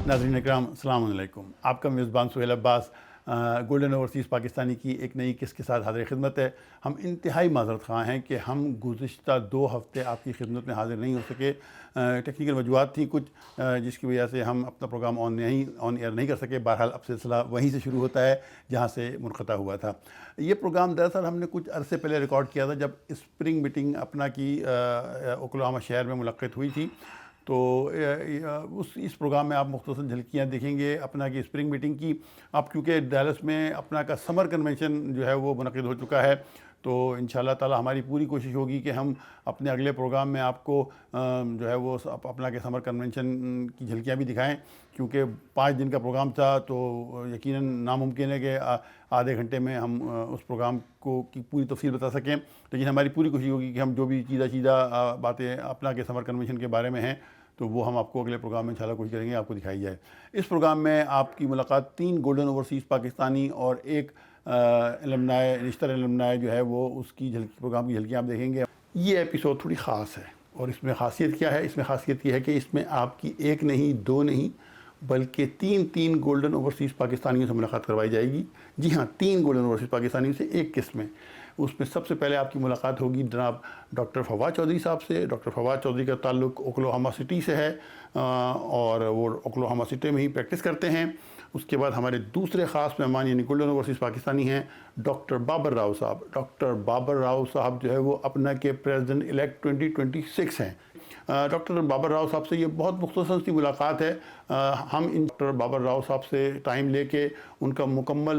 ناظرین اکرام السلام علیکم. آپ کا میزبان سہیل عباس گولڈن اوورسیز پاکستانی کی ایک نئی قسط کے ساتھ حاضر خدمت ہے. ہم انتہائی معذرت خواہ ہیں کہ ہم گزشتہ 2 ہفتے آپ کی خدمت میں حاضر نہیں ہو سکے. ٹیکنیکل وجوہات تھیں کچھ جس کی وجہ سے ہم اپنا پروگرام آن ایئر نہیں کر سکے. بہرحال اب سلسلہ وہیں سے شروع ہوتا ہے جہاں سے منقطع ہوا تھا. یہ پروگرام دراصل ہم نے کچھ عرصے پہلے ریکارڈ کیا تھا جب اسپرنگ میٹنگ اپنا کی اوکلاہوما شہر میں منعقد ہوئی تھی. تو اس پروگرام میں آپ مختصر جھلکیاں دیکھیں گے اپنا کی اسپرنگ میٹنگ کی. اب کیونکہ ڈیلس میں اپنا کا سمر کنونشن جو ہے وہ منعقد ہو چکا ہے تو انشاءاللہ تعالی ہماری پوری کوشش ہوگی کہ ہم اپنے اگلے پروگرام میں آپ کو جو ہے وہ اپنا کے سمر کنونشن کی جھلکیاں بھی دکھائیں. کیونکہ 5 دن کا پروگرام تھا تو یقیناً ناممکن ہے کہ آدھے گھنٹے میں ہم اس پروگرام کی پوری تفصیل بتا سکیں. لیکن ہماری پوری کوشش ہوگی کہ ہم جو بھی چیزہ باتیں اپنا کے سمر کنونشن کے بارے میں ہیں تو وہ ہم آپ کو اگلے پروگرام میں انشاءاللہ کوشش کریں گے آپ کو دکھائی جائے. اس پروگرام میں آپ کی ملاقات 3 گولڈن اوورسیز پاکستانی اور ایک المنائے نشتر المنائے جو ہے وہ اس کی پروگرام کی جھلکیاں آپ دیکھیں گے. یہ ایپیسوڈ تھوڑی خاص ہے اور اس میں خاصیت کیا ہے؟ اس میں خاصیت یہ ہے کہ اس میں آپ کی 1 نہیں 2 نہیں بلکہ 3 گولڈن اوورسیز پاکستانیوں سے ملاقات کروائی جائے گی. جی ہاں، 3 گولڈن اوورسیز پاکستانیوں سے ایک قسط میں. اس میں سب سے پہلے آپ کی ملاقات ہوگی جناب ڈاکٹر فواد چودھری صاحب سے. ڈاکٹر فواد چودھری کا تعلق اوکلاہوما سٹی سے ہے اور وہ اوکلاہوما سٹی میں ہی پریکٹس کرتے ہیں. اس کے بعد ہمارے دوسرے خاص مہمان یعنی گولڈن اوورسیز پاکستانی ہیں ڈاکٹر بابر راؤ صاحب. ڈاکٹر بابر راؤ صاحب جو ہے وہ اپنا کے پریزیڈنٹ الیکٹ 2026 ہیں. ڈاکٹر بابر راؤ صاحب سے یہ بہت مختصر سی ملاقات ہے. ہم ڈاکٹر بابر راؤ صاحب سے ٹائم لے کے ان کا مکمل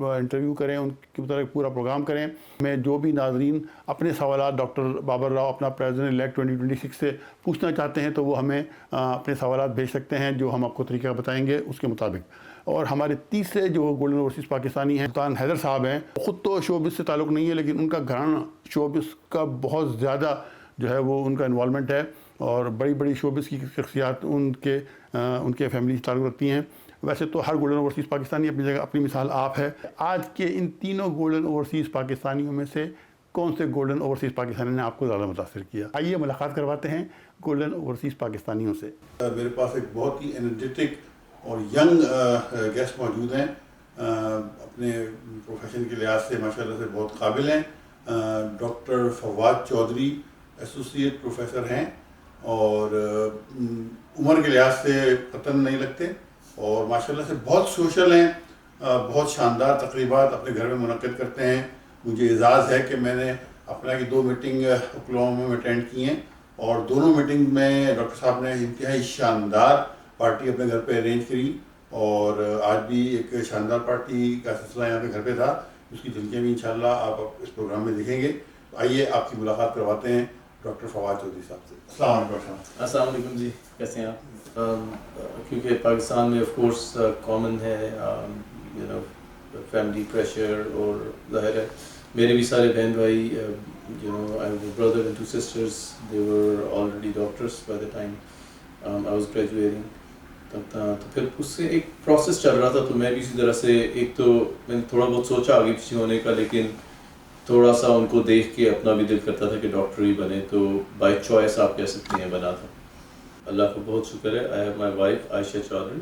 انٹرویو کریں، ان کی طرح پورا پروگرام کریں. میں جو بھی ناظرین اپنے سوالات ڈاکٹر بابر راؤ اپنا پریزیڈنٹ الیکٹ 2026 سے پوچھنا چاہتے ہیں تو وہ ہمیں اپنے سوالات بھیج سکتے ہیں جو ہم آپ کو طریقہ بتائیں گے اس کے مطابق. اور ہمارے تیسرے جو گولڈن اوورسیز پاکستانی ہیں سلطان حیدر صاحب ہیں. خود تو شوبز سے تعلق نہیں ہے لیکن ان کا گھرانہ شوبز کا بہت زیادہ جو ہے وہ ان کا انوالومنٹ ہے اور بڑی شوبز کی شخصیات ان کے فیملی سے تعلق رکھتی ہیں. ویسے تو ہر گولڈن اوورسیز پاکستانی اپنی جگہ اپنی مثال آپ ہے. آج کے ان تینوں گولڈن اوورسیز پاکستانیوں میں سے کون سے گولڈن اوورسیز پاکستانی نے آپ کو زیادہ متاثر کیا؟ آئیے ملاقات کرواتے ہیں گولڈن اوورسیز پاکستانیوں سے. میرے پاس ایک بہت ہی انرجیٹک اور ینگ گیسٹ موجود ہیں. اپنے پروفیشن کے لحاظ سے ماشاءاللہ سے بہت قابل ہیں. Doctor Fawad Chaudhry associate professor ہیں اور عمر کے لحاظ سے قطن نہیں لگتے اور ماشاءاللہ سے بہت سوشل ہیں. بہت شاندار تقریبات اپنے گھر میں منعقد کرتے ہیں. مجھے اعزاز ہے کہ میں نے اپنا کی 2 میٹنگ اوکلاہوما میں اٹینڈ کی ہیں اور دونوں میٹنگ میں ڈاکٹر صاحب نے انتہائی شاندار پارٹی اپنے گھر پہ ارینج کری اور آج بھی ایک شاندار پارٹی کا سلسلہ یہاں پہ گھر پہ تھا. اس کی جھلکیاں بھی انشاءاللہ آپ اس پروگرام میں دیکھیں گے. آئیے آپ کی ملاقات کرواتے ہیں ڈاکٹر فواد چودھری صاحب سے. السلام علیکم. السلام علیکم جی، کیسے ہیں آپ؟ کیونکہ پاکستان میں آف کورس کامن ہے فیملی پریشر اور ظاہر ہے میرے بھی سارے بہن بھائی I have a brother and 2 sisters. They were already doctors by the time I was graduating. تو پھر اس سے ایک پروسیس چل رہا تھا تو میں بھی اسی طرح سے ایک تو میں نے تھوڑا بہت سوچا آگے پیچھے ہونے کا لیکن تھوڑا سا ان کو دیکھ کے اپنا بھی دل کرتا تھا کہ ڈاکٹر ہی بنے تو بائی چوائس آپ کہہ سکتے ہیں بنا تھا. اللہ کا بہت شکر ہے. آئی ہیو مائی وائف عائشہ چودھری.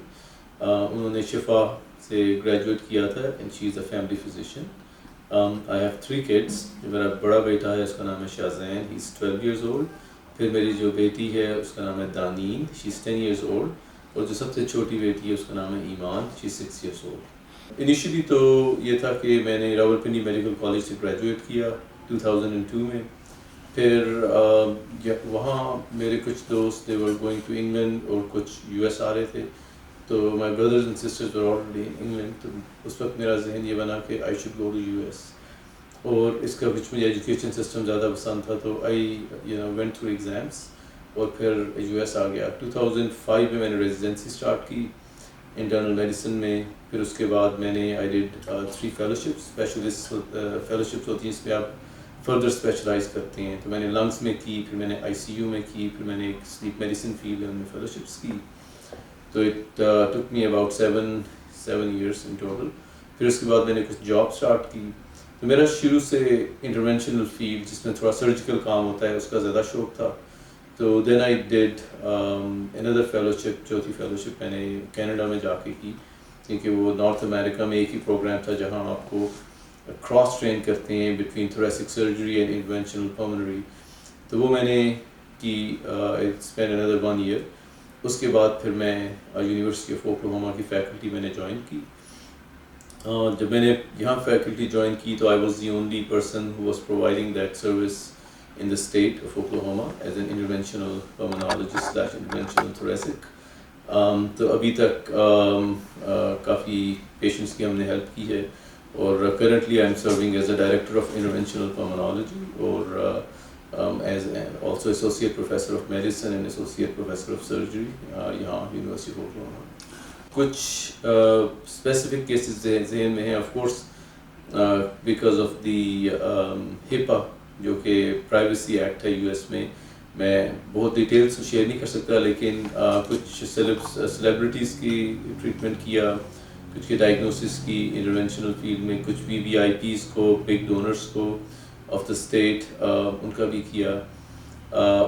انہوں نے شفا سے گریجویٹ کیا تھا and she is a family physician. I have 3 kids. میرا بڑا بیٹا ہے اس کا نام ہے شاہزین، ہی از 12 years old. پھر میری جو بیٹی ہے اس کا نام ہے دانین، شی از 10 years old. اور جو سب سے چھوٹی بیٹی ہے اس کا نام ہے Iman, she is 6 years old. Initially تو یہ تھا کہ میں نے راولپنڈی میڈیکل کالج سے گریجویٹ کیا 2002 میں. پھر وہاں میرے کچھ دوست they were going to England اور کچھ US آ رہے تھے تو my brothers and sisters were already in England. تو اس وقت میرا ذہن یہ بنا کہ I should go to US اور اس کا کچھ مجھے ایجوکیشن سسٹم زیادہ پسند تھا تو آئی وینٹ تھرو ایگزامس اور پھر US آ گیا. 2005 میں نے ریزیڈنسی اسٹارٹ کی انٹرنل میڈیسن میں. پھر اس کے بعد میں نے I did 3 fellowships. Specialist fellowships ہوتی ہیں اس پہ آپ فردر اسپیشلائز کرتے ہیں. تو میں نے لنگس میں کی، پھر میں نے ICU میں کی، پھر میں نے ایک سلیپ میڈیسن فیلڈ میں فیلوشپس کی. تو it took me about 7 years in total. پھر اس کے بعد میں نے کچھ جاب اسٹارٹ کی. تو میرا شروع سے انٹرونشنل فیلڈ جس میں تھوڑا سرجیکل کام ہوتا ہے اس کا زیادہ شوق تھا تو دین آئی ڈیڈ another fellowship, چوتھی فیلوشپ میں نے کینیڈا میں جا کے کی، کیونکہ وہ نارتھ امریکہ میں ایک ہی پروگرام تھا جہاں آپ کو کراس ٹرین کرتے ہیں between thoracic surgery and interventional pulmonary. تو وہ میں نے کی، اسپینڈ another 1 year. اس کے بعد پھر میں یونیورسٹی آف اوکلاہوما کی فیکلٹی میں نے جوائن کی. جب میں نے یہاں فیکلٹی جوائن کی تو I was the only person who was providing that service in the state of Oklahoma as an interventional pulmonologist / interventional thoracic. تو ابھی تک کافی پیشنٹس کی ہم نے ہیلپ کی ہے، اور currently I'm serving as a director of interventional pulmonology اور as also associate professor of medicine and associate professor of surgery یہاں یونیورسٹی آف اوکلاہوما. کچھ اسپیسیفک کیسز ذہن میں ہیں، of course because of the HIPAA جو کہ privacy act ہے U S میں بہت ڈیٹیلس شیئر نہیں کر سکتا، لیکن کچھ سیلیبریٹیز کی ٹریٹمنٹ کیا، کچھ کی ڈائگنوسس کی انٹرونشنل فیلڈ میں، کچھ VVIPs کو، بگ ڈونرس کو آف دا اسٹیٹ ان کا بھی کیا.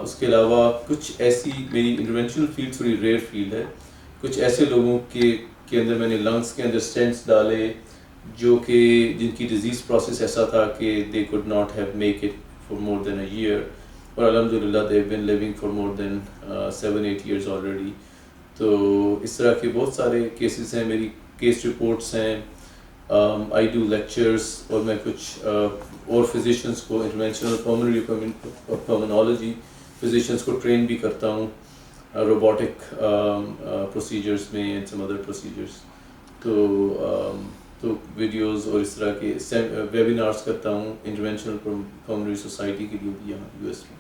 اس کے علاوہ کچھ ایسی، میری انٹرونشنل فیلڈ تھوڑی ریئر فیلڈ ہے، کچھ ایسے لوگوں کے اندر میں نے لنگس کے اندر اسٹینٹس ڈالے جو کہ جن کی ڈیزیز پروسیس ایسا تھا کہ they could not have make it for more than a year, اور الحمدللہ they have been living for more than 7-8 years already. تو اس طرح کے بہت سارے کیسز ہیں، میری کیس رپورٹس ہیں. آئی ڈو لیکچرس، اور میں کچھ اور فزیشنس کو انٹرونشنل پلمونری پلمونالوجی فزیشنس کو ٹرین بھی کرتا ہوں روبوٹک پروسیجرس میں اینڈ سم ادر پروسیجرس. تو ویڈیوز اور اس طرح کے ویبینارس کرتا ہوں انٹرونشنل پلمونری سوسائٹی کے لیے بھی یہاں US میں.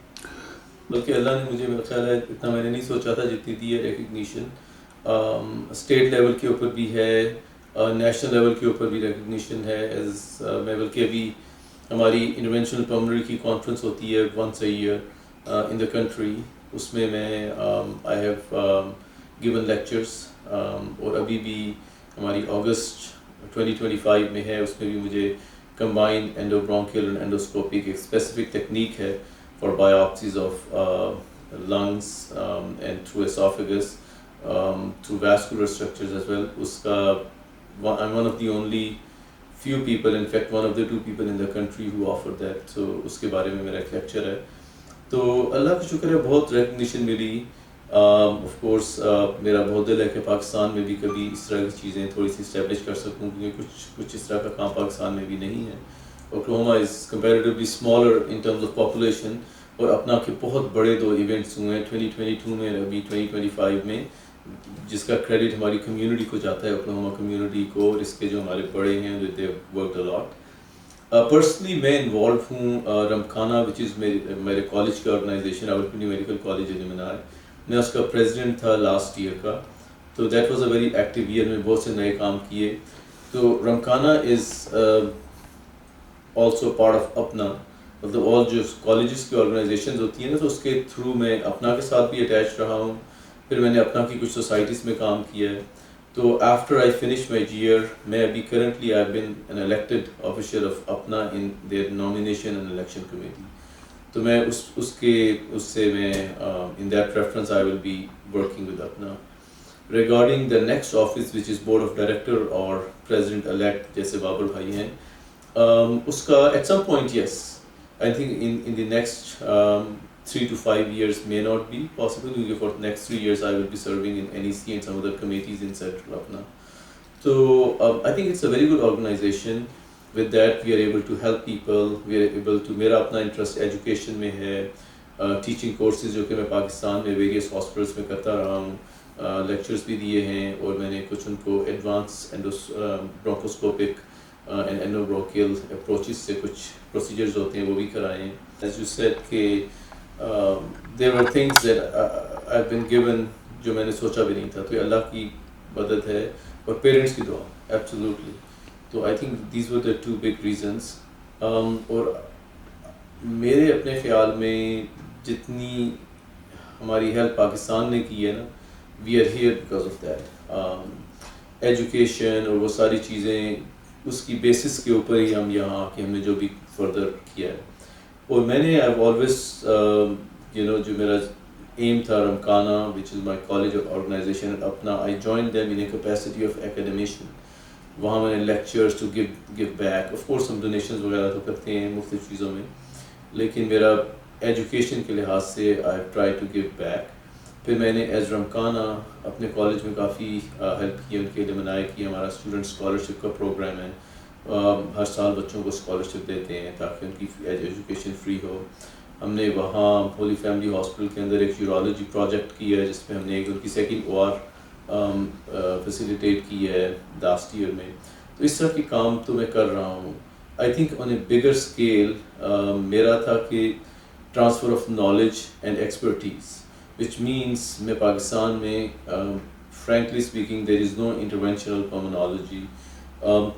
بلکہ اللہ نے مجھے، میرا خیال ہے اتنا میں نے نہیں سوچا تھا جتنی دی ہے ریکگنیشن. اسٹیٹ لیول کے اوپر بھی ہے، نیشنل لیول کے اوپر بھی ریکگنیشن ہے. ایز میں بلکہ ابھی ہماری انٹرونشنل پلمونری کی کانفرنس ہوتی ہے once a year in the country، اس میں آئی ہیو گیون لیکچرس. اور ابھی بھی ہماری اگست 2025 میں ہے، اس میں بھی مجھے کمبائنڈ اینڈوبرونکیل اینڈ اینڈوسکوپک ایک اسپیسیفک ٹیکنیک ہے for biopsies of lungs and through oesophagus through vascular structures as well. اس کا I'm one of the only few people, in fact one of the 2 people in the country who offer that. So اس کے بارے میں میرا ایک lecture ہے. تو اللہ کا شکر ہے بہت ریکگنیشن ملی. آف کورس میرا بہت دل ہے کہ پاکستان میں بھی کبھی اس طرح کی چیزیں تھوڑی سی اسٹیبلش کر سکوں، کیونکہ کچھ اس طرح کا کام پاکستان میں بھی نہیں ہے. Oklahoma is comparatively smaller in terms of population, اور اپنا کے بہت بڑے 2 ایونٹس ہوئے ہیں 2022 میں، ابھی 2025 میں، جس کا کریڈٹ ہماری کمیونٹی کو جاتا ہے، اوکلاہوما کمیونٹی کو، اور اس کے جو ہمارے بڑے ہیں they have worked a lot. Personally میں انوالو ہوں رمکھانہ وچ از میرے کالج کی organization, Rawalpindi medical college alumni. میں اس کا پریزیڈنٹ تھا لاسٹ ایئر کا. تو that was a very active year, میں بہت سے نئے کام کیے. تو Rumkhana is also part of اپنا، مطلب آل جو کالجز کی آرگنائزیشنز ہوتی ہیں نا، تو اس کے تھرو میں اپنا کے ساتھ بھی اٹیچ رہا ہوں. پھر میں نے اپنا کی کچھ سوسائٹیز میں کام کیا ہے. تو after I finish my year, میں ابھی currently I been an elected official of اپنا in there nomination and election committee. تو میں اس سے میں in that reference I will be working with اپنا. Regarding the next office which is board of director اور پریزیڈنٹ الیکٹ جیسے بابر بھائی ہیں، اس کا at some point yes I think in the next 3 to 5 years may not be possible, because for the next 3 years I will be serving in NEC and some other committees in Central Apna. So I think it's a very good organization. With that we are able to help people, we are able to, میرا اپنا interest education میں ہے. Teaching courses جو کہ میں پاکستان میں various hospitals میں کرتا رہا ہوں، لیکچرز بھی دیے ہیں، اور میں نے کچھ ان کو ایڈوانس برونکوسکوپک اینڈ اینڈوبرونکیل اپروچز سے کچھ پروسیجرز ہوتے ہیں وہ بھی کرائے ہیں. ایز یو سیڈ کہ there were things that I've been given جو میں نے سوچا بھی نہیں تھا. تو یہ اللہ کی مدد ہے اور پیرنٹس کی دعا ایبسلیوٹلی. تو I think these were the 2 big reasons. اور میرے اپنے خیال میں جتنی ہماری ہیلپ پاکستان نے کی ہے نا، we are here because of that. Education اور وہ ساری چیزیں، اس کی بیسس کے اوپر ہی ہم یہاں آ کے ہم نے جو بھی فردر کیا ہے. اور میں نے آئی آلویز جو میرا AIM tha Ramkana, which is my college of organization at Apna. I joined them in a capacity of academician. وہاں میں نے lectures to give back. Of course ہم ڈونیشنز وغیرہ تو کرتے ہیں مختلف چیزوں میں, لیکن میرا ایجوکیشن کے لحاظ سے I try to give back. پھر میں نے ایز رمکانہ اپنے کالج میں کافی ہیلپ کی, ان کے لیے منائے کی. ہمارا اسٹوڈنٹ اسکالرشپ کا پروگرام ہے, ہر سال بچوں کو اسکالرشپ دیتے ہیں تاکہ ان کی ایجوکیشن فری ہو. ہم نے وہاں ہولی فیملی ہاسپٹل کے اندر ایک یورولوجی پروجیکٹ کیا ہے جس میں ہم نے ایک ان کی سیکنڈ او آر فیسیلیٹیٹ کی ہے لاسٹ ایئر میں. تو اس طرح کی کام تو میں کر رہا ہوں. I think on a bigger scale میرا تھا کہ transfer of knowledge and expertise, which means میں پاکستان میں فرینکلی اسپیکنگ دیر از نو انٹرونشنل پلمونالوجی.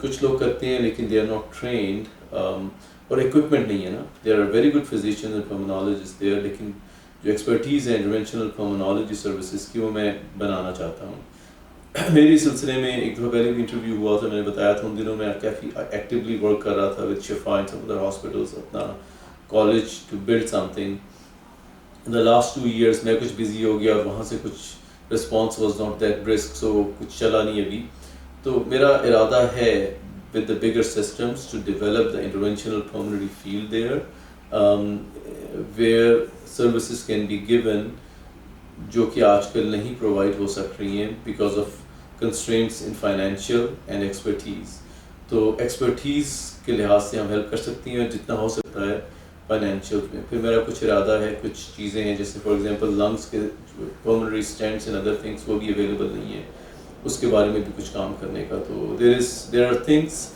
کچھ لوگ کرتے ہیں لیکن دے آر ناٹ ٹرینڈ, اور اکوپمنٹ نہیں ہے نا. There are very good physician and pulmonologist there, لیکن جو ایکسپرٹیز ہے انٹرونشنل پلمونالوجی سروسز کی وہ میں بنانا چاہتا ہوں. میری سلسلے میں ایک دفعہ پہلے بھی انٹرویو ہوا تھا, میں نے بتایا تھا ان دنوں میں کافی ایکٹیولی ورک کر رہا تھا with Shifa and some other hospitals, اپنا college to build something. The last 2 years میں کچھ بزی ہو گیا اور وہاں سے کچھ response was not that brisk, so کچھ چلا نہیں ابھی. تو میرا ارادہ ہے with the bigger systems to develop the interventional pulmonary field there, where services can be given جو کہ آج کل نہیں پرووائڈ ہو سک رہی ہیں because of constraints in financial and expertise. تو ایکسپرٹیز کے لحاظ سے ہم ہیلپ کر سکتی ہیں جتنا ہو سکتا ہے فائنینشیل میں. پھر میرا کچھ ارادہ ہے, کچھ چیزیں ہیں جیسے فار ایگزامپل لنگس کے pulmonary stents and other things وہ بھی اویلیبل نہیں ہیں, اس کے بارے میں بھی کچھ کام کرنے کا. تو there are things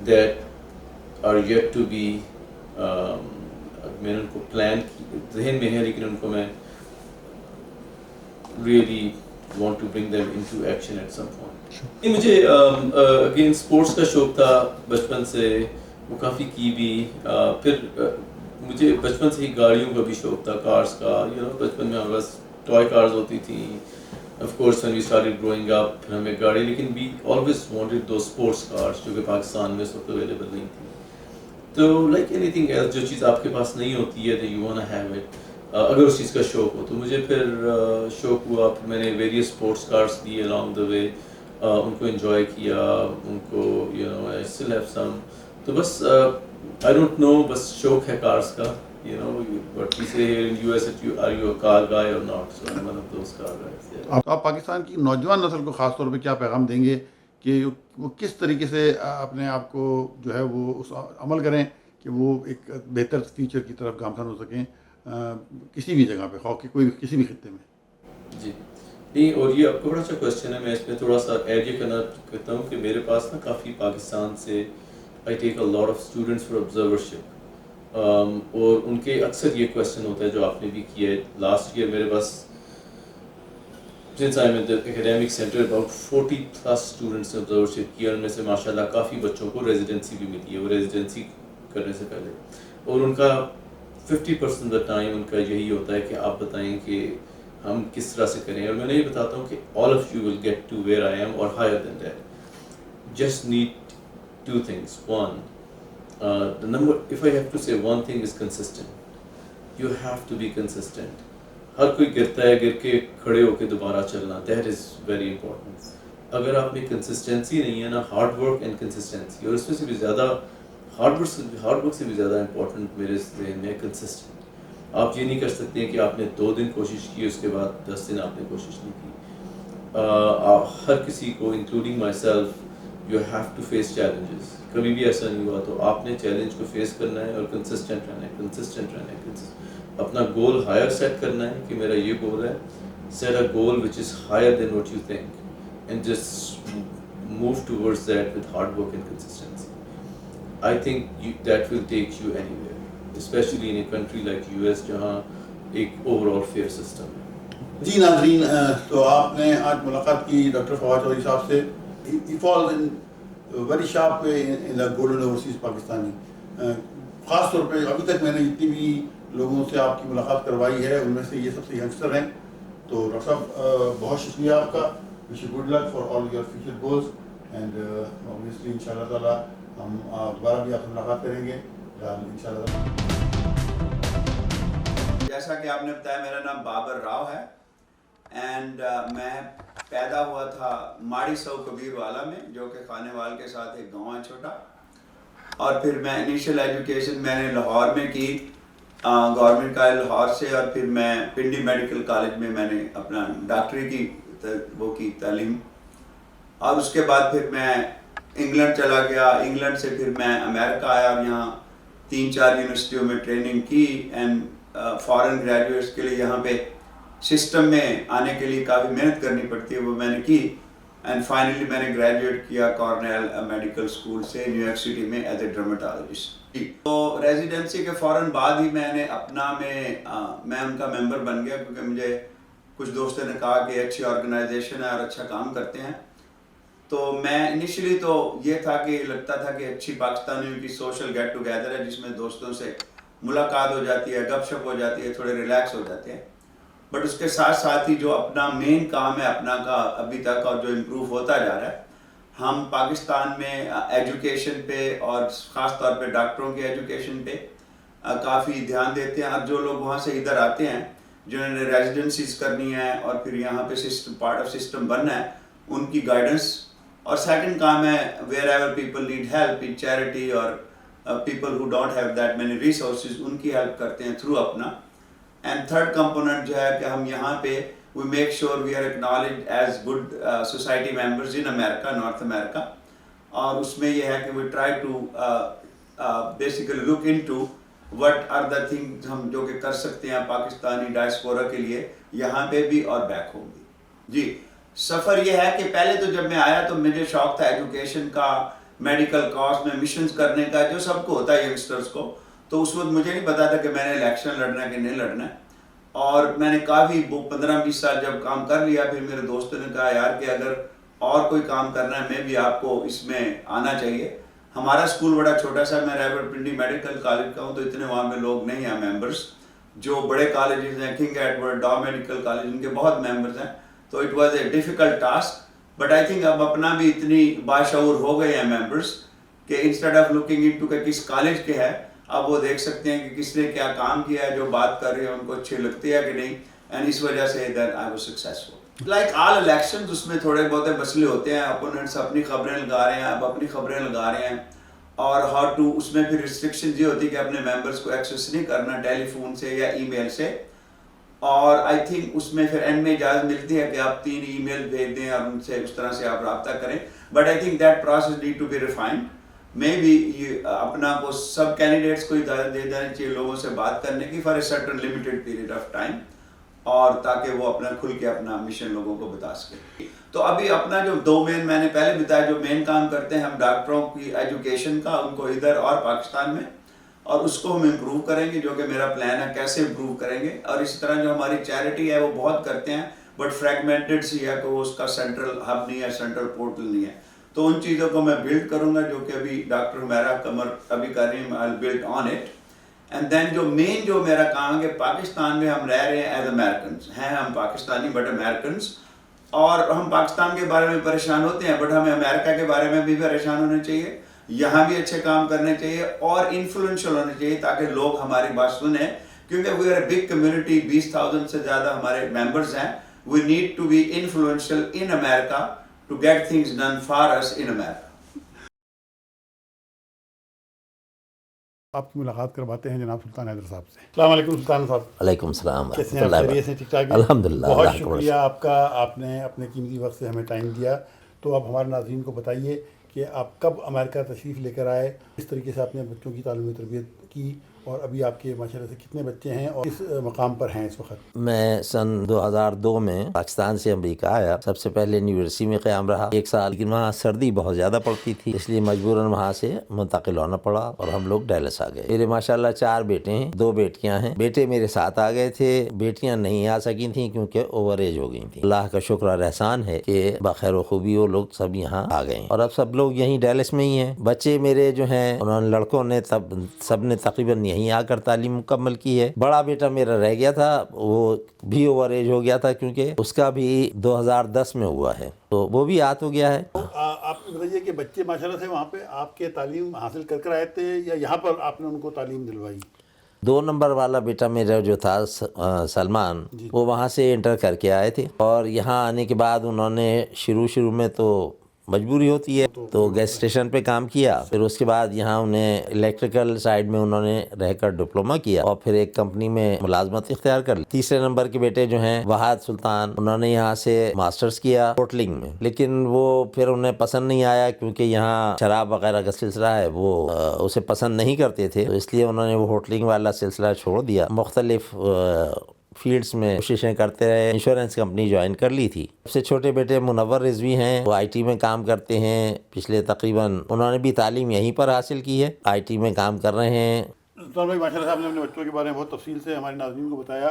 that are yet to be, میں نے ان کو پلان ذہن میں ہے لیکن ان کو میں really want to bring them into action at some point. مجھے اگین اسپورٹس کا شوق تھا بچپن سے, وہ کافی کی بھی. پھر مجھے بچپن سے ہی گاڑیوں کا بھی شوق تھا, کارس کا. بچپن میں ہمارے پاس ٹوائے کارز ہوتی تھیں. Of course when we started growing up پھر ہمیں گاڑی, لیکن we always wanted those sports cars جو کہ پاکستان میں اس وقت اویلیبل نہیں تھی. تو like anything else, جو چیز آپ کے پاس نہیں ہوتی ہے you wanna have it, اگر اس چیز کا شوق ہو. تو مجھے پھر شوق ہوا, پھر میں نے ویریس اسپورٹس کارس لیے along the way, ان کو انجوائے کیا, ان کو I still have some. تو بس I don't know, بس شوق ہے کارس کا. What we say here in US, are you a car guy or not? So I'm one of those car guys. Yeah. آپ پاکستان کی نوجوان نسل کو خاص طور پہ کیا پیغام دیں گے کہ وہ کس طریقے سے اپنے آپ کو جو ہے وہ اس عمل کریں کہ وہ ایک بہتر فیوچر کی طرف گامزن ہو سکیں کسی بھی جگہ پہ, خواہ کہ کوئی کسی بھی خطے میں؟ جی نہیں, اور یہ آپ کو بڑا اچھا کوشچن ہے. میں اس میں تھوڑا سا ایڈ یہ کرنا چاہتا ہوں کہ میرے پاس نا کافی پاکستان سے آئی ٹیک اے لاٹ آف اسٹوڈنٹس فار آبزرورشپ, اور ان کے اکثر یہ کوشچن ہوتا ہے جو آپ نے بھی کیا ہے. لاسٹ ایئر میرے پاس since I'm in the academic center about 40+ students نے آبزرورشپ کیا, ان میں سے ماشاء اللہ کافی بچوں کو ریزیڈنسی بھی ملی ہے, وہ ریزیڈنسی کرنے سے پہلے. اور ان کا 50% دا ٹائم ان کا یہی ہوتا ہے کہ آپ بتائیں کہ ہم کس طرح سے کریں. اور میں یہ بتاتا ہوں کہ all of you will get to where I am or higher than that. Just need 2 things. One, the number, if I have to say one thing, is consistent. You have to be consistent. ہر کوئی گرتا ہے, گر کے کھڑے ہو کے دوبارہ چلنا, that is very important. اگر آپ میں کنسسٹنسی نہیں ہے نا, ہارڈ ورک اینڈ کنسسٹنسی, اور اس میں سے بھی زیادہ ہارڈ ورک سے بھی زیادہ امپورٹنٹ میرے ذہن میں کنسسٹنٹ. آپ یہ نہیں کر سکتے ہیں کہ آپ نے 2 دن کوشش کی اس کے بعد 10 دن آپ نے کوشش نہیں کی. ہر کسی کو including myself, you have to face challenges. کبھی بھی ایسا نہیں ہوا, تو آپ نے چیلنج کو فیس کرنا ہے اور کنسسٹنٹ رہنا ہے. اپنا گول ہائر سیٹ کرنا ہے کہ میرا یہ گول ہے. Set a goal which is higher than what you think and just move towards that with hard work and consistency. I think that will take you anywhere, especially in a country like US جہاں ایک over all fair system ہے. جی ناظرین, تو آپ نے آج ملاقات کی ڈاکٹر فواد چودھری صاحب سے. He falls in very sharp way in the golden overseas Pakistani. خاص طور پہ ابھی تک میں نے جتنی بھی لوگوں سے آپ کی ملاقات کروائی ہے ان میں سے یہ سب سے ینگسٹر ہیں. تو ڈاکٹر صاحب بہت شکریہ آپ کا. Wish you good luck for all your future goals, and obviously ان شاء اللہ تعالیٰ ہم دوبارہ بھی آپ سے ملاقات کریں گے ان شاء اللہ تعالیٰ. جیسا کہ آپ نے بتایا میرا نام بابر راؤ ہے اینڈ میں پیدا ہوا تھا ماڑی سو کبیر والا میں جو کہ خانے وال کے ساتھ ایک گاؤں ہے چھوٹا. اور پھر میں انیشیل ایجوکیشن میں نے لاہور میں کی گورنمنٹ کالج لاہور سے, اور پھر میں پنڈی میڈیکل کالج میں نے اپنا ڈاکٹری کی وہ کی تعلیم. اور اس کے بعد پھر میں انگلینڈ چلا گیا. انگلینڈ سے پھر میں امریکہ آیا اور یہاں 3-4 یونیورسٹیوں میں ٹریننگ کی اینڈ فارن گریجویٹس کے لیے یہاں پہ سسٹم میں آنے کے لیے کافی محنت کرنی پڑتی ہے, وہ میں نے کی. اینڈ فائنلی میں نے گریجویٹ کیا کارنیل میڈیکل اسکول سے نیو یارک سٹی میں ایز اے ڈرمیٹالوجسٹ. تو ریزیڈنسی کے فوراً بعد ہی میں نے اپنا میں ان کا ممبر بن گیا, کیونکہ مجھے کچھ دوستوں نے کہا کہ اچھی آرگنائزیشن ہے اور اچھا کام کرتے ہیں. تو میں انیشلی تو یہ تھا کہ لگتا تھا کہ اچھی پاکستانیوں کی سوشل گیٹ ٹوگیدر ہے جس میں دوستوں سے ملاقات ہو جاتی ہے, گپ شپ ہو جاتی ہے, تھوڑے ریلیکس ہو جاتے ہیں. بٹ اس کے ساتھ ساتھ ہی جو اپنا مین کام ہے اپنا کا ابھی تک اور جو امپروو ہوتا جا رہا ہے, ہم پاکستان میں ایجوکیشن پہ اور خاص طور پہ ڈاکٹروں کے ایجوکیشن پہ کافی دھیان دیتے ہیں. اور جو لوگ وہاں سے ادھر آتے ہیں جنہوں نے ریزیڈنسیز کرنی ہے اور پھر یہاں پہ سسٹم پارٹ آف سسٹم بننا ہے, ان کی گائیڈنس. اور سیکنڈ کام ہے wherever people need help in charity اور people who don't have that many resources, ان کی ہیلپ کرتے ہیں تھرو اپنا. اینڈ تھرڈ کمپوننٹ جو ہے کہ ہم یہاں پہ we make sure we are acknowledged as good society members in America, North America. اور اس میں یہ ہے کہ we try to basically look into what are the thing ہم جو کہ کر سکتے ہیں پاکستانی ڈائسپورا کے لیے یہاں پہ بھی اور بیک ہوم بھی. جی سفر یہ ہے کہ پہلے تو جب میں آیا تو مجھے شوق تھا ایجوکیشن کا, میڈیکل کاز میں مشنز کرنے کا, جو سب کو ہوتا ہے ینگسٹرز کو. تو اس وقت مجھے نہیں پتا تھا کہ میں نے الیکشن لڑنا ہے کہ نہیں لڑنا ہے. اور میں نے کافی 15-20 سال جب کام کر لیا, پھر میرے دوستوں نے کہا یار کہ اگر اور کوئی کام کرنا ہے میں بھی آپ کو اس میں آنا چاہیے. ہمارا اسکول بڑا چھوٹا سا, میں رائبر پنڈی میڈیکل کالج کا ہوں تو اتنے وہاں پہ لوگ نہیں ہیں ممبرس. جو بڑے کالجز ہیں کنگ ایڈورڈ, ڈاؤ میڈیکل کالج, ان کے بہت ممبرز ہیں. تو it was a difficult task. But I think اب اپنا بھی اتنی باشعور ہو گئے ہیں ممبرس کہ instead of looking into کہ کس کالج کے ہے, اب وہ دیکھ سکتے ہیں کہ کس نے کیا کام کیا ہے, جو بات کر رہے ہیں ان کو اچھی لگتی ہے کہ نہیں. اینڈ اس وجہ سے then I was successful. Like all elections اس میں تھوڑے بہت مسئلے ہوتے ہیں, اپوننٹس اپنی خبریں لگا رہے ہیں, اب اپنی خبریں لگا رہے ہیں. اور ہاؤ ٹو, اس میں پھر ریسٹرکشن یہ ہوتی ہے کہ اپنے ممبرس کو ایکسیس نہیں کرنا ٹیلی فون سے یا ای میل سے. اور آئی تھنک اس میں پھر اینڈ میں اجازت ملتی ہے کہ آپ 3 ای میل بھیج دیں اور ان سے اس طرح سے آپ رابطہ کریں. But I think that process need to be refined. میں بھی یہ اپنا کو سب کینڈیڈیٹس کو اجازت دے دینا چاہیے لوگوں سے بات کرنے کی for a certain limited period of time, اور تاکہ وہ اپنا کھل کے اپنا مشن لوگوں کو بتا سکے. تو ابھی اپنا جو 2 مین میں نے پہلے بتایا جو مین کام کرتے ہیں ہم ڈاکٹروں کی ایجوکیشن کا, ان کو ادھر اور پاکستان میں, اور اس کو ہم امپروو کریں گے, جو کہ میرا پلان ہے کیسے امپروو کریں گے. اور اسی طرح جو ہماری چیریٹی ہے وہ بہت کرتے ہیں بٹ فریگمنٹڈ سی ہے کہ وہ اس کا سینٹرل ہب نہیں ہے, سینٹرل پورٹل نہیں ہے. تو ان چیزوں کو میں بلڈ کروں گا جو کہ ابھی ڈاکٹر میرا کمر ابھی کر رہی ہیں, I build on it. And then جو مین جو میرا کام ہے کہ پاکستان میں ہم رہ رہے ہیں ایز امیرکنس ہیں, ہم پاکستانی بٹ امیرکنس, اور ہم پاکستان کے بارے میں پریشان ہوتے ہیں بٹ ہمیں امریکہ کے بارے میں بھی پریشان ہونا چاہیے, یہاں بھی اچھے کام کرنے چاہیے اور انفلوئنشل ہونے چاہیے تاکہ لوگ ہماری بات سنیں. کیونکہ we are a big community, 20,000 سے زیادہ ہمارے ممبرز ہیں. We need to be influential in America to get things done for us in America. آپ کی ملاقات کرواتے ہیں جناب سلطان حیدر صاحب سے. السلام علیکم سلطان صاحب. وعلیکم السلام. کیسے ہیں آپ؟ خیریت سے ٹھیک ٹھاک ہیں؟ الحمدللہ. بہت شکریہ آپ کا, آپ نے اپنے قیمتی وقت سے ہمیں ٹائم دیا. تو آپ ہمارے ناظرین کو بتائیے کہ آپ کب امریکہ تشریف لے کر آئے, اس طریقے سے آپ نے بچوں کی تعلیم و تربیت کی, اور ابھی آپ کے معاشرے سے کتنے بچے ہیں اور کس مقام پر ہیں اس وقت؟ میں سن 2002 میں پاکستان سے امریکہ آیا. سب سے پہلے نیو یارک میں قیام رہا 1 سال, لیکن وہاں سردی بہت زیادہ پڑتی تھی, اس لیے مجبوراً وہاں سے منتقل ہونا پڑا اور ہم لوگ ڈیلس آ گئے. میرے ماشاءاللہ 4 بیٹے ہیں, 2 بیٹیاں ہیں. بیٹے میرے ساتھ آ گئے تھے, بیٹیاں نہیں آ سکی تھیں کیونکہ اوور ایج ہو گئی تھیں. اللہ کا شکر اور احسان ہے کہ بخیر و خوبی وہ لوگ سب یہاں آ گئے اور اب سب لوگ یہیں ڈیلس میں ہی ہیں. بچے میرے جو ہیں انہوں نے لڑکوں نے سب نے تقریباً یہیں آ کر تعلیم مکمل کی ہے. بڑا بیٹا میرا رہ گیا تھا, وہ بھی اوور ایج ہو گیا تھا کیونکہ اس کا بھی 2010 میں ہوا ہے, تو وہ بھی آت ہو گیا ہے. آپ بتائیے کہ بچے ماشاءاللہ سے وہاں پہ آپ کے تعلیم حاصل کر آئے تھے یا یہاں پر آپ نے ان کو تعلیم دلوائی؟ 2 نمبر والا بیٹا میرا جو تھا سلمان، وہ وہاں سے انٹر کر کے آئے تھے، اور یہاں آنے کے بعد انہوں نے شروع میں تو مجبوری ہوتی ہے تو گیس اسٹیشن پہ کام کیا، پھر اس کے بعد یہاں انہیں الیکٹریکل سائیڈ میں انہوں نے رہ کر ڈپلوما کیا، اور پھر ایک کمپنی میں ملازمت اختیار کر لی۔ تیسرے نمبر کے بیٹے جو ہیں وحاد سلطان، انہوں نے یہاں سے ماسٹرز کیا ہوٹلنگ میں، لیکن وہ پھر انہیں پسند نہیں آیا، کیونکہ یہاں شراب وغیرہ کا سلسلہ ہے، وہ اسے پسند نہیں کرتے تھے، تو اس لیے انہوں نے وہ ہوٹلنگ والا سلسلہ چھوڑ دیا۔ مختلف فیلڈز میں کوششیں کرتے رہے، انشورنس کمپنی جوائن کر لی تھی۔ سب سے چھوٹے بیٹے منور رضوی ہیں، وہ آئی ٹی میں کام کرتے ہیں، پچھلے تقریباً انہوں نے بھی تعلیم یہیں پر حاصل کی ہے، آئی ٹی میں کام کر رہے ہیں۔ سلطان بھائی ماشاء اللہ صاحب نے اپنے بچوں کے بارے میں بہت تفصیل سے ہمارے ناظرین کو بتایا۔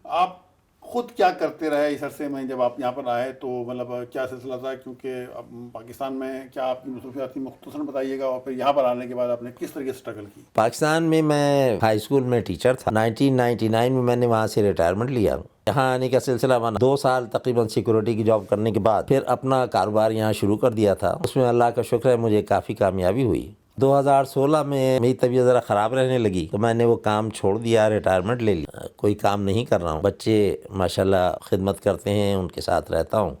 آپ خود کیا کرتے رہے اس عرصے میں جب آپ یہاں پر آئے، تو مطلب کیا سلسلہ تھا، کیونکہ اب پاکستان میں کیا آپ کی مصروفیات تھی مختصراً بتائیے گا، اور پھر یہاں پر آنے کے بعد آپ نے کس طریقے سے اسٹرگل کی؟ پاکستان میں میں ہائی اسکول میں ٹیچر تھا، 1999 میں نے وہاں سے ریٹائرمنٹ لیا۔ یہاں آنے کا سلسلہ بنا 2 سال تقریباً سیکورٹی کی جاب کرنے کے بعد پھر اپنا کاروبار یہاں شروع کر دیا تھا، اس میں اللہ کا شکر ہے مجھے کافی کامیابی ہوئی۔ 2016 میں میری طبیعت ذرا خراب رہنے لگی تو میں نے وہ کام چھوڑ دیا، ریٹائرمنٹ لے لیا، کوئی کام نہیں کر رہا ہوں۔ بچے ماشاءاللہ خدمت کرتے ہیں، ان کے ساتھ رہتا ہوں۔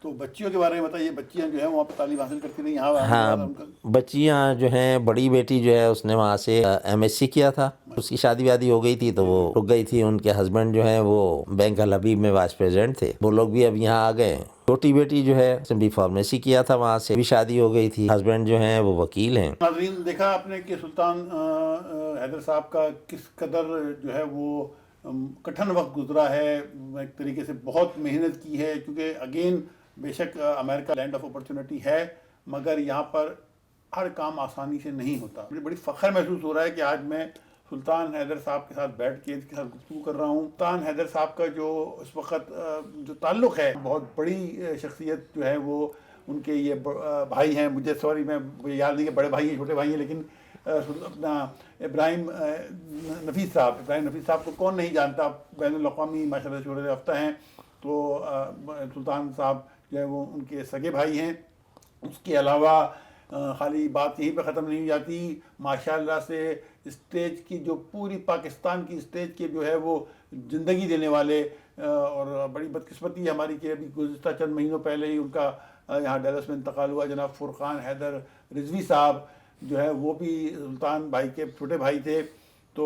تو بچیوں کے بارے میں بتائیے، بچیاں جو ہیں وہاں پہ تعلیم حاصل کرتی رہی یہاں؟ ہاں، بچیاں جو ہیں، بڑی بیٹی جو ہے اس نے وہاں سے ایم ایس سی کیا تھا، اس کی شادی وادی ہو گئی تھی تو وہ رک گئی تھی۔ ان کے ہسبینڈ جو ہیں وہ بینک الحبیب میں وائس پریزیڈنٹ تھے، وہ لوگ بھی اب یہاں آ گئے۔ چھوٹی بیٹی جو ہے اس نے بھی فارمیسی کیا تھا، وہاں سے بھی شادی ہو گئی تھی، ہسبینڈ جو ہیں وہ وکیل ہیں۔ ناظرین دیکھا آپ نے کہ سلطان حیدر صاحب کا کس قدر جو ہے وہ کٹھن وقت گزرا ہے، ایک طریقے سے بہت محنت کی ہے، کیونکہ اگین بے شک امریکہ لینڈ آف اپرچونٹی ہے، مگر یہاں پر ہر کام آسانی سے نہیں ہوتا۔ مجھے بڑی فخر محسوس ہو رہا ہے کہ آج میں سلطان حیدر صاحب کے ساتھ بیٹھ کے اس کے ساتھ گفتگو کر رہا ہوں۔ سلطان حیدر صاحب کا جو اس وقت جو تعلق ہے، بہت بڑی شخصیت جو ہے وہ ان کے یہ بھائی ہیں، مجھے سوری میں یاد نہیں کہ بڑے بھائی ہیں چھوٹے بھائی ہیں، لیکن اپنا ابراہیم نفیس صاحب کو کون نہیں جانتا، بین الاقوامی ماشاء اللہ شہرت یافتہ ہیں۔ تو سلطان صاحب جو ہے وہ ان کے سگے بھائی ہیں۔ اس کے علاوہ خالی بات یہیں پہ ختم نہیں ہو جاتی، ماشاءاللہ سے اسٹیج کی جو پوری پاکستان کی اسٹیج کے جو ہے وہ زندگی دینے والے، اور بڑی بدقسمتی ہے ہماری کہ ابھی گزشتہ چند مہینوں پہلے ہی ان کا یہاں ڈیلس میں انتقال ہوا، جناب فرقان حیدر رضوی صاحب جو ہے وہ بھی سلطان بھائی کے چھوٹے بھائی تھے۔ تو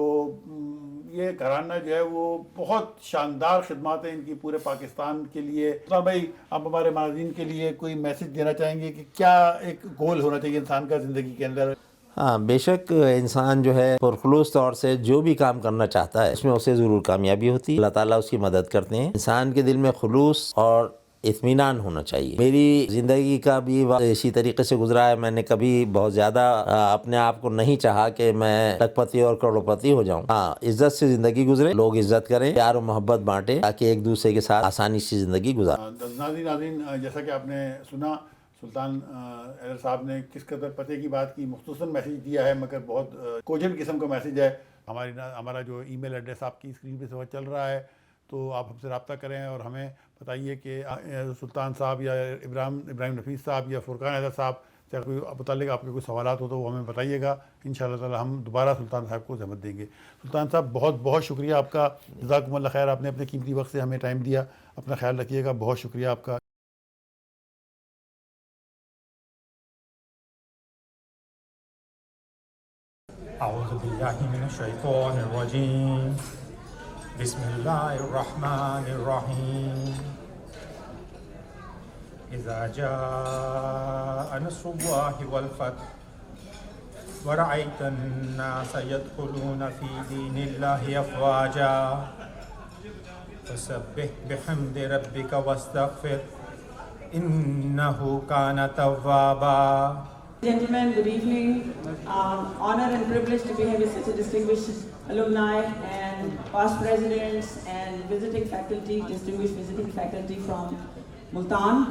یہ گھرانہ جو ہے وہ بہت شاندار خدمات ہیں ان کی پورے پاکستان کے لیے۔ سلطان بھائی، آپ ہمارے ناظرین کے لیے کوئی میسج دینا چاہیں گے کہ کیا ایک گول ہونا چاہیے انسان کا زندگی کے اندر؟ ہاں، بے شک انسان جو ہے پرخلوص طور سے جو بھی کام کرنا چاہتا ہے اس میں اسے ضرور کامیابی ہوتی ہے، اللہ تعالیٰ اس کی مدد کرتے ہیں۔ انسان کے دل میں خلوص اور اطمینان ہونا چاہیے۔ میری زندگی کا بھی اسی طریقے سے گزرا ہے، میں نے کبھی بہت زیادہ اپنے آپ کو نہیں چاہا کہ میں لکھ پتی اور کروڑ پتی ہو جاؤں۔ ہاں، عزت سے زندگی گزرے، لوگ عزت کریں، پیار و محبت بانٹیں، تاکہ ایک دوسرے کے ساتھ آسانی سے زندگی گزاریں۔ ناظرین جیسا کہ آپ نے سنا سلطان حیدر صاحب نے کس قدر پتے کی بات کی، مختصراً میسیج دیا ہے مگر بہت کوجنٹ قسم کا میسیج ہے۔ ہمارا جو ای میل ایڈریس آپ کی اسکرین پہ سے چل رہا ہے، تو آپ ہم سے رابطہ کریں اور ہمیں بتائیے کہ سلطان صاحب یا ابراہیم نفیس صاحب یا فرقان حیدر صاحب سے کوئی متعلق آپ کے کوئی سوالات ہو تو وہ ہمیں بتائیے گا، انشاءاللہ تعالی ہم دوبارہ سلطان صاحب کو زحمت دیں گے۔ سلطان صاحب بہت بہت شکریہ آپ کا، جزاکم اللہ خیر، آپ نے اپنے قیمتی وقت سے ہمیں ٹائم دیا، اپنا خیال رکھیے گا، بہت شکریہ آپ کا۔ اعوذ باللہ من الشیطان الرجیم، بسم اللہ الرحمن الرحیم، اذا جاء نصر اللہ والفتح ورأیت الناس يدخلون فی دین اللہ افواجا فسبح بحمد ربک واستغفر انہ کان توابا۔ Gentlemen, good evening. Honor and privilege to be here with such a distinguished alumni and past presidents and visiting faculty, distinguished visiting faculty from Multan.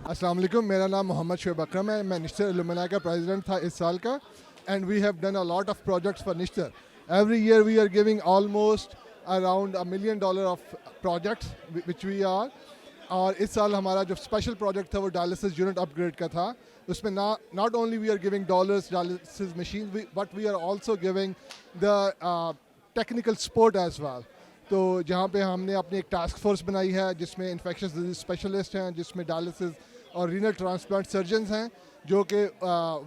السلام علیکم، میرا نام محمد شعیب اکرم ہے، میں نشتر الومنائی کا پریزیڈنٹ تھا اس سال کا، and we have done a lot of projects for Nishtar. Every year we are giving almost around $1 million of projects which we are, اور اس سال ہمارا جو اسپیشل پروجیکٹ تھا وہ ڈائلسس یونٹ اپ گریڈ کا تھا۔ اس میں not only we are giving dollars dialysis machines, but we are also giving the technical sport as well. تو جہاں پہ ہم نے اپنی ایک ٹاسک فورس بنائی ہے جس میں انفیکشس ڈیزیز اسپیشلسٹ ہیں, جس میں ڈائلسس اور رینل ٹرانسپلانٹ سرجنز ہیں, جو کہ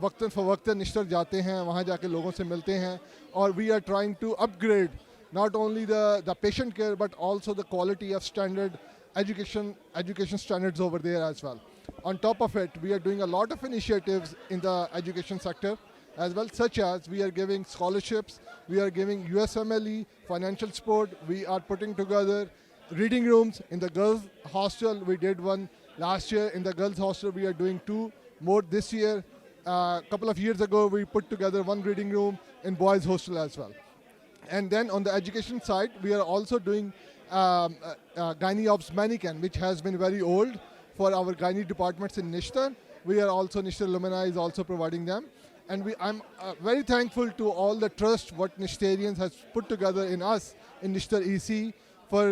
وقتاً فوقتاً نشتر جاتے ہیں, وہاں جا کے لوگوں سے ملتے ہیں. اور we are trying to upgrade not only the patient care but also the quality of standard education standards over there as well. On top of it, we are doing a lot of initiatives in the education sector as well, such as we are giving scholarships, we are giving USMLE, financial support, we are putting together reading rooms in the girls hostel. We did one last year in the girls hostel. We are doing 2 more this year. A couple of years ago we put together 1 reading room in boys hostel as well. And then on the education side, we are also doing gynae obs mannequin, which has been very old for our gynae departments in Nishtar. We are also, Nishtar Alumni is also providing them. And I'm very thankful to all the trust what Nishtarians has put together in us in Nishtar EC for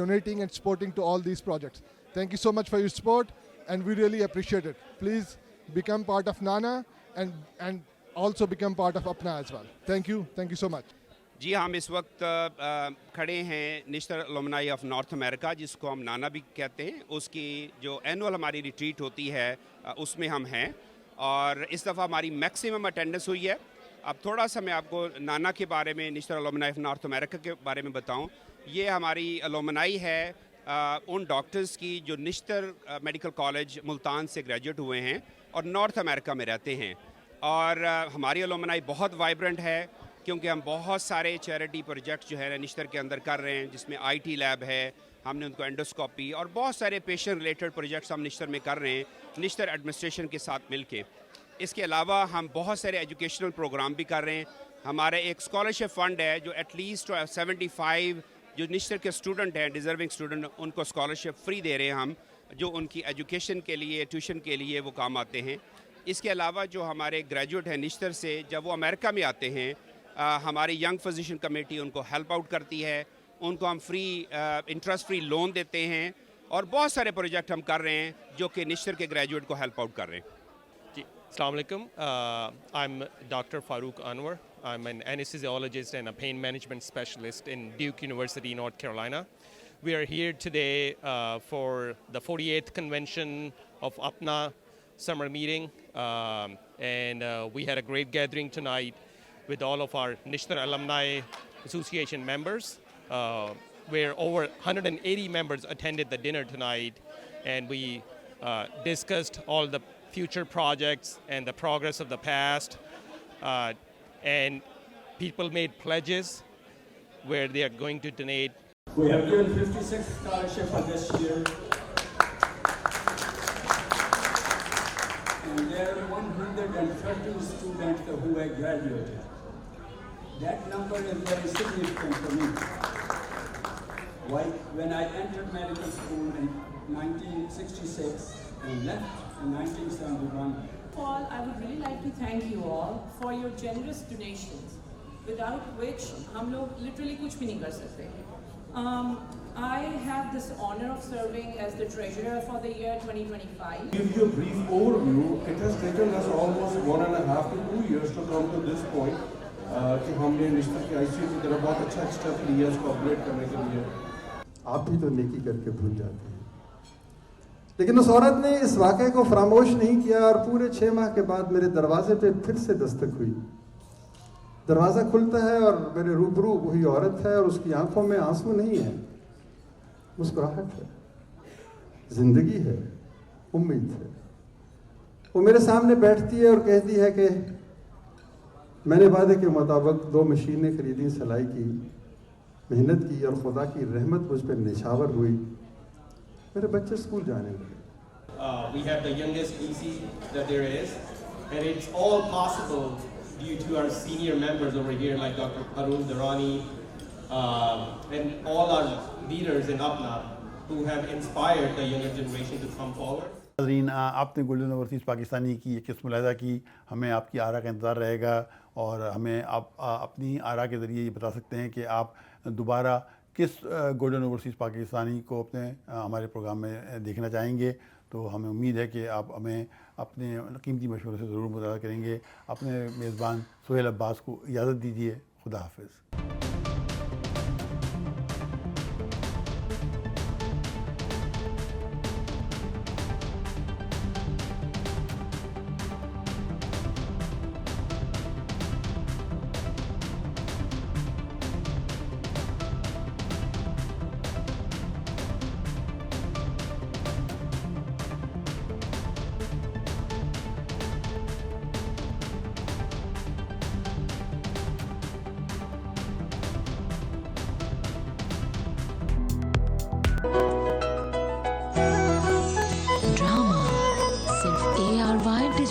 donating and supporting to all these projects. Thank you so much for your support and we really appreciate it. Please become part of NANA and also become part of Apna as well. Thank you so much. جی ہم اس وقت کھڑے ہیں نشتر الومنائی of north امریکہ, جس کو ہم نانا بھی کہتے ہیں. اس کی جو اینول ہماری ریٹریٹ ہوتی ہے اس میں ہم ہیں, اور اس دفعہ ہماری میکسیمم اٹینڈنس ہوئی ہے. اب تھوڑا سا میں آپ کو نانا کے بارے میں, نشتر الومنائی آف نارتھ امریکہ کے بارے میں بتاؤں. یہ ہماری الومنائی ہے ان ڈاکٹرز کی جو نشتر میڈیکل کالج ملتان سے گریجویٹ ہوئے ہیں اور نارتھ امریکہ میں رہتے ہیں. اور ہماری الومنائی بہت وائبرنٹ ہے کیونکہ ہم بہت سارے چیریٹی پروجیکٹ جو ہے نشتر کے اندر کر رہے ہیں, جس میں IT لیب ہے, ہم نے ان کو انڈوسکوپی اور بہت سارے پیشنٹ ریلیٹڈ پروجیکٹس ہم نشتر میں کر رہے ہیں نشتر ایڈمنسٹریشن کے ساتھ مل کے. اس کے علاوہ ہم بہت سارے ایجوکیشنل پروگرام بھی کر رہے ہیں. ہمارا ایک اسکالرشپ فنڈ ہے جو ایٹ لیسٹ 75 جو نشتر کے اسٹوڈنٹ ہیں, ڈیزرونگ اسٹوڈنٹ, ان کو اسکالرشپ فری دے رہے ہیں ہم, جو ان کی ایجوکیشن کے لیے, ٹیوشن کے لیے وہ کام آتے ہیں. اس کے علاوہ جو ہمارے گریجویٹ ہیں نشتر سے, جب وہ امریکہ میں آتے ہیں, ہماری ینگ فزیشین کمیٹی ان کو ہیلپ آؤٹ کرتی ہے, ان کو ہم انٹرسٹ فری لون دیتے ہیں, اور بہت سارے پروجیکٹ ہم کر رہے ہیں جو کہ نشتر کے گریجویٹ کو ہیلپ آؤٹ کر رہے ہیں. جی السلام علیکم. I'm Dr. Farooq Anwar. I'm an anesthesiologist and a pain management specialist in Duke University, North Carolina. We are here today for the 48th convention of Apna summer meeting, and we had a great gathering tonight with all of our Nishtar Alumni Association members, where over 180 members attended the dinner tonight, and we discussed all the future projects and the progress of the past, and people made pledges where they are going to donate. We have given 56 scholarships for this year, and there are 130 students who have graduated. That number is very significant for me. When I entered medical school in 1966 and left in 1971. Paul, I would really like to thank you all for your generous donations, without which hum log literally kuch bhi nahi kar sakte. I have this honor of serving as the treasurer for the year 2025. Give you a brief overview. It has taken us almost 1.5 to 2 years to come to this point. کہ ہم نے نشتر کی ICU کی طرح بہت اچھا step لیا اس کو اپگریڈ کرنے کے لیے. آپ بھی تو نیکی کر کے بھول جاتے ہیں, لیکن اس عورت نے اس واقعے کو فراموش نہیں کیا, اور پورے 6 ماہ کے بعد میرے دروازے پہ پھر سے دستک ہوئی. دروازہ کھلتا ہے اور میرے روبرو وہی عورت ہے, اور اس کی آنکھوں میں آنسو نہیں ہے, مسکراہٹ ہے, زندگی ہے, امید ہے. وہ میرے سامنے بیٹھتی ہے اور کہتی ہے کہ میں نے وعدے کے مطابق 2 مشینیں خریدیں, سلائی کی, محنت کی, اور خدا کی رحمت مجھ پہ نچھاور ہوئی. میرے بچے اسکول جانے لگے. We have the youngest EC that there is, and it's all possible due to our senior members over here like Dr. Arun Durrani and all our leaders in Apna who have inspired the younger generation to come forward. ناظرین, آپ نے golden overseas Pakistani کی ایک قسط ملاحظہ کی. ہمیں آپ کی آرا کا انتظار رہے گا, اور ہمیں آپ اپنی آرا کے ذریعے یہ بتا سکتے ہیں کہ آپ دوبارہ کس گولڈن اوورسیز پاکستانی کو اپنے ہمارے پروگرام میں دیکھنا چاہیں گے. تو ہمیں امید ہے کہ آپ ہمیں اپنے قیمتی مشورے سے ضرور مطالعہ کریں گے. اپنے میزبان سہیل عباس کو اجازت دیجیے. خدا حافظ.